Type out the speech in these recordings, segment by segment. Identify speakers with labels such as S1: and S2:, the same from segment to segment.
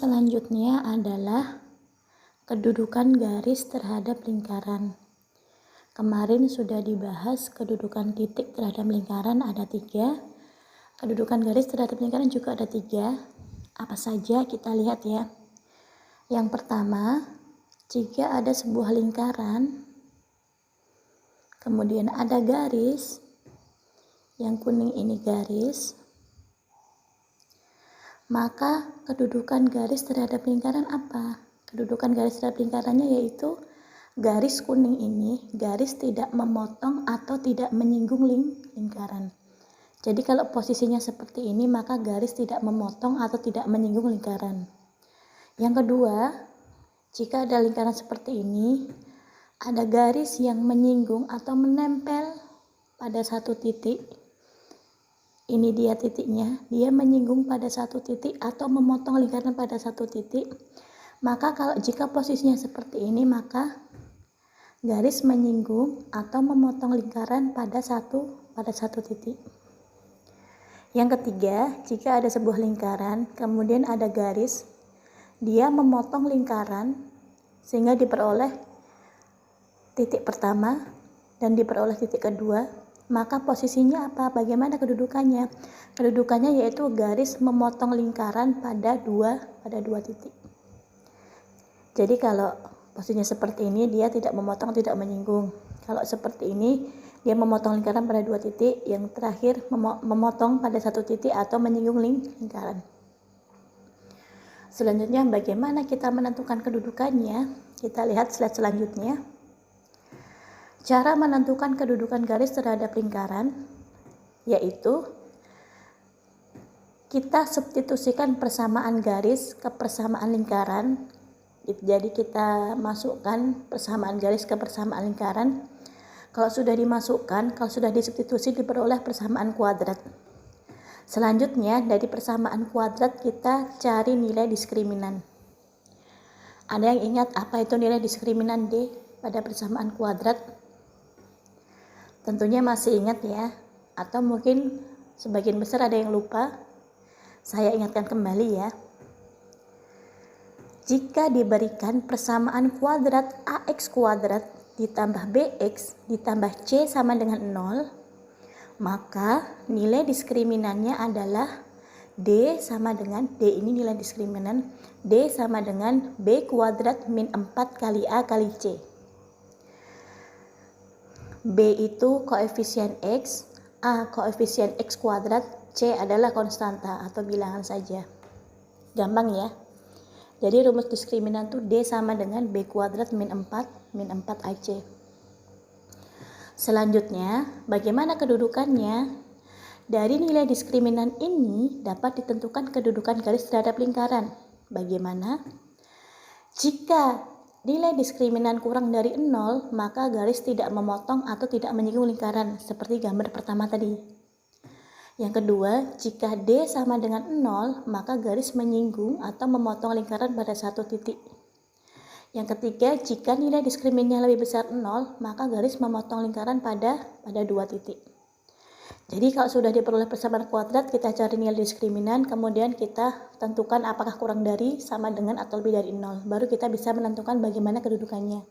S1: Selanjutnya adalah kedudukan garis terhadap lingkaran. Kemarin sudah dibahas kedudukan titik terhadap lingkaran ada 3. Kedudukan garis terhadap lingkaran juga ada 3. Apa saja kita lihat ya. Yang pertama, jika ada sebuah lingkaran, kemudian ada garis, yang kuning ini garis, maka kedudukan garis terhadap lingkaran apa? Kedudukan garis terhadap lingkarannya yaitu garis kuning ini, garis tidak memotong atau tidak menyinggung lingkaran. Jadi kalau posisinya seperti ini, maka garis tidak memotong atau tidak menyinggung lingkaran. Yang kedua, jika ada lingkaran seperti ini, ada garis yang menyinggung atau menempel pada satu titik. Ini dia titiknya, dia menyinggung pada satu titik atau memotong lingkaran pada satu titik. Maka jika posisinya seperti ini, maka garis menyinggung atau memotong lingkaran pada satu titik. Yang ketiga, jika ada sebuah lingkaran, kemudian ada garis, dia memotong lingkaran sehingga diperoleh titik pertama dan diperoleh titik kedua. Maka posisinya apa? Bagaimana kedudukannya? Kedudukannya yaitu garis memotong lingkaran pada dua titik. Jadi kalau posisinya seperti ini, dia tidak memotong, tidak menyinggung. Kalau seperti ini, dia memotong lingkaran pada 2 titik. Yang terakhir memotong pada 1 titik atau menyinggung lingkaran. Selanjutnya, bagaimana kita menentukan kedudukannya? Kita lihat slide selanjutnya. Cara menentukan kedudukan garis terhadap lingkaran yaitu kita substitusikan persamaan garis ke persamaan lingkaran. Jadi kita masukkan persamaan garis ke persamaan lingkaran. Kalau sudah dimasukkan, kalau sudah disubstitusi, diperoleh persamaan kuadrat. Selanjutnya dari persamaan kuadrat kita cari nilai diskriminan. Ada yang ingat apa itu nilai diskriminan D pada persamaan kuadrat? Tentunya masih ingat ya, atau mungkin sebagian besar ada yang lupa. Saya ingatkan kembali ya. Jika diberikan persamaan kuadrat AX kuadrat ditambah BX ditambah C sama dengan 0, maka nilai diskriminannya adalah D sama dengan, D ini nilai diskriminan, D sama dengan B kuadrat min 4 kali A kali C. B itu koefisien X, A koefisien X kuadrat, C adalah konstanta atau bilangan saja. Gampang ya. Jadi rumus diskriminan itu D sama dengan B kuadrat min 4 AC. Selanjutnya, bagaimana kedudukannya? Dari nilai diskriminan ini dapat ditentukan kedudukan garis terhadap lingkaran. Bagaimana? Jika nilai diskriminan kurang dari 0, maka garis tidak memotong atau tidak menyinggung lingkaran, seperti gambar pertama tadi. Yang kedua, jika D sama dengan 0, maka garis menyinggung atau memotong lingkaran pada satu titik. Yang ketiga, jika nilai diskriminannya lebih besar 0, maka garis memotong lingkaran pada 2 titik. Jadi kalau sudah diperoleh persamaan kuadrat, kita cari nilai diskriminan, kemudian kita tentukan apakah kurang dari, sama dengan, atau lebih dari 0. Baru kita bisa menentukan bagaimana kedudukannya.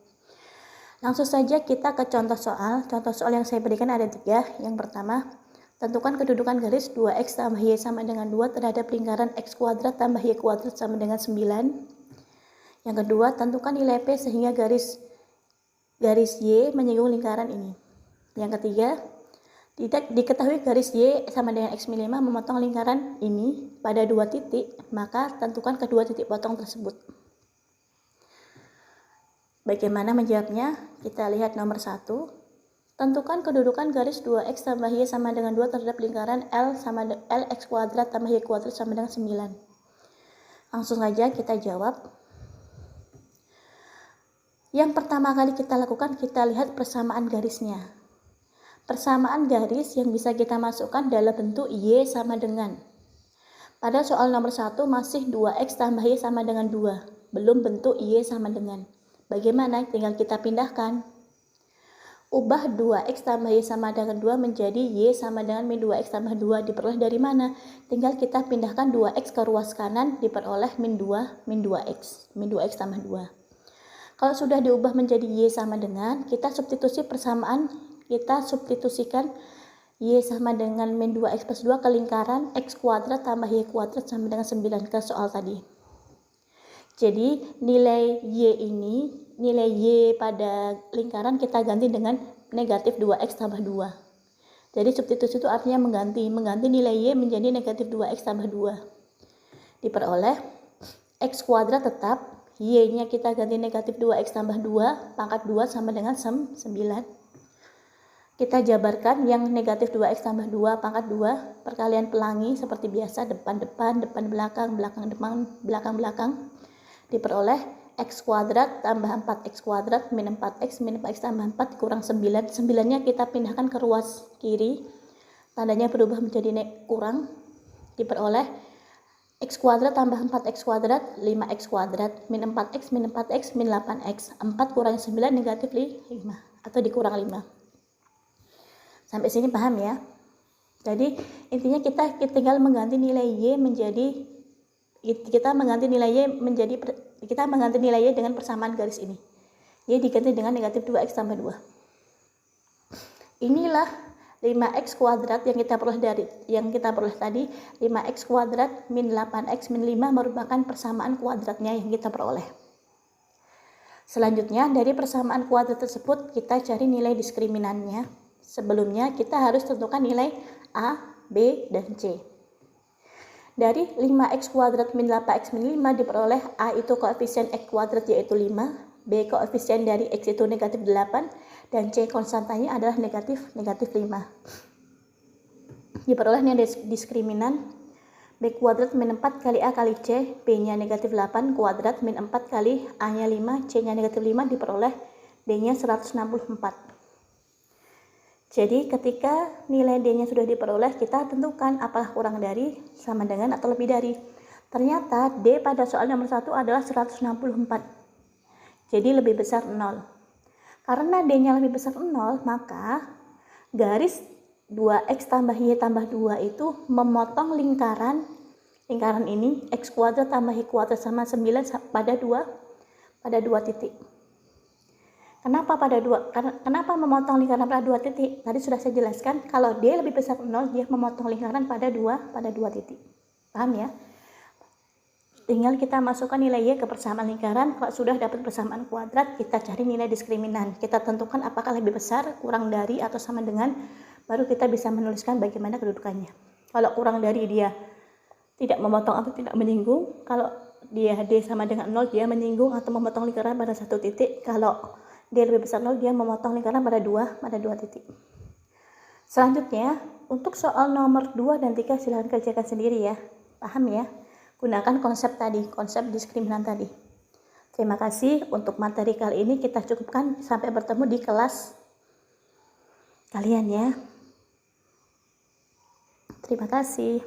S1: Langsung saja kita ke contoh soal. Contoh soal yang saya berikan ada 3. Yang pertama, tentukan kedudukan garis 2x tambah y sama dengan 2 terhadap lingkaran x kuadrat tambah y kuadrat sama dengan 9. Yang kedua, tentukan nilai P sehingga garis Y menyinggung lingkaran ini. Yang ketiga, tidak diketahui garis Y sama dengan X min 5 memotong lingkaran ini pada 2 titik, maka tentukan kedua titik potong tersebut. Bagaimana menjawabnya? Kita lihat nomor 1. Tentukan kedudukan garis 2X tambah Y sama dengan 2 terhadap lingkaran L sama LX kuadrat tambah Y kuadrat sama dengan 9. Langsung saja kita jawab. Yang pertama kali kita lakukan, kita lihat persamaan garisnya. Persamaan garis yang bisa kita masukkan dalam bentuk Y sama dengan. Pada soal nomor 1 masih 2X tambah Y sama dengan 2. Belum bentuk Y sama dengan. Bagaimana? Tinggal kita pindahkan. ubah 2x tambah y sama dengan 2 menjadi y sama dengan min 2x tambah 2. Diperoleh dari mana? Tinggal kita pindahkan 2x ke ruas kanan, diperoleh min 2x tambah 2. Kalau sudah diubah menjadi y sama dengan, kita substitusi persamaan, kita substitusikan y sama dengan min 2x plus 2 ke lingkaran x kuadrat tambah y kuadrat sama dengan 9 ke soal tadi. Jadi nilai y pada lingkaran kita ganti dengan negatif 2x tambah 2. Jadi substitusi itu artinya mengganti nilai y menjadi negatif 2x tambah 2. Diperoleh x kuadrat tetap, y-nya kita ganti negatif 2x tambah 2, pangkat 2 sama dengan 9. Kita jabarkan yang negatif 2x tambah 2 pangkat 2, perkalian pelangi seperti biasa, depan-depan, depan-belakang, belakang-depan, belakang-belakang. Diperoleh x kuadrat tambah 4x kuadrat min 4x tambah 4 kurang 9. 9-nya kita pindahkan ke ruas kiri, tandanya berubah menjadi kurang. Diperoleh x kuadrat tambah 4x kuadrat 5x kuadrat min 4x min 8x. 4 kurang 9 negatif 5 atau dikurang 5. Sampai sini paham ya? Jadi intinya kita tinggal mengganti nilai y menjadi, kita mengganti nilai y dengan persamaan garis ini. Y diganti dengan negatif 2x tambah 2. Inilah 5x kuadrat yang kita peroleh tadi. 5x kuadrat min 8x min 5 merupakan persamaan kuadratnya yang kita peroleh. Selanjutnya dari persamaan kuadrat tersebut kita cari nilai diskriminannya. Sebelumnya kita harus tentukan nilai A, B, dan C. Dari 5x kuadrat min 8x min 5 diperoleh A itu koefisien x kuadrat yaitu 5, B koefisien dari x itu negatif 8, dan C konstantanya adalah negatif 5. Diperoleh nilai diskriminan B kuadrat min 4 kali A kali C, B-nya negatif 8 kuadrat min 4 kali A-nya 5, C-nya negatif 5, diperoleh D-nya 164. Jadi ketika nilai D-nya sudah diperoleh, kita tentukan apakah kurang dari, sama dengan, atau lebih dari. Ternyata D pada soal nomor 1 adalah 164. Jadi lebih besar 0. Karena D-nya lebih besar 0, maka garis 2x tambah y tambah 2 itu memotong lingkaran ini x kuadrat tambah y kuadrat sama 9 pada 2 titik. Kenapa memotong lingkaran pada 2 titik? Tadi sudah saya jelaskan, kalau D lebih besar 0, dia memotong lingkaran pada 2 titik. Paham ya? Tinggal kita masukkan nilai Y ke persamaan lingkaran. Kalau sudah dapat persamaan kuadrat, kita cari nilai diskriminan. Kita tentukan apakah lebih besar, kurang dari, atau sama dengan, baru kita bisa menuliskan bagaimana kedudukannya. Kalau kurang dari, dia tidak memotong atau tidak menyinggung. Kalau dia D sama dengan 0, dia menyinggung atau memotong lingkaran pada 1 titik. Kalau D lebih besar 0, dia memotong lingkaran pada 2 titik. Selanjutnya, untuk soal nomor 2 dan 3 silahkan kerjakan sendiri ya. Paham ya? Gunakan konsep diskriminan tadi. Terima kasih, untuk materi kali ini kita cukupkan. Sampai bertemu di kelas kalian ya. Terima kasih.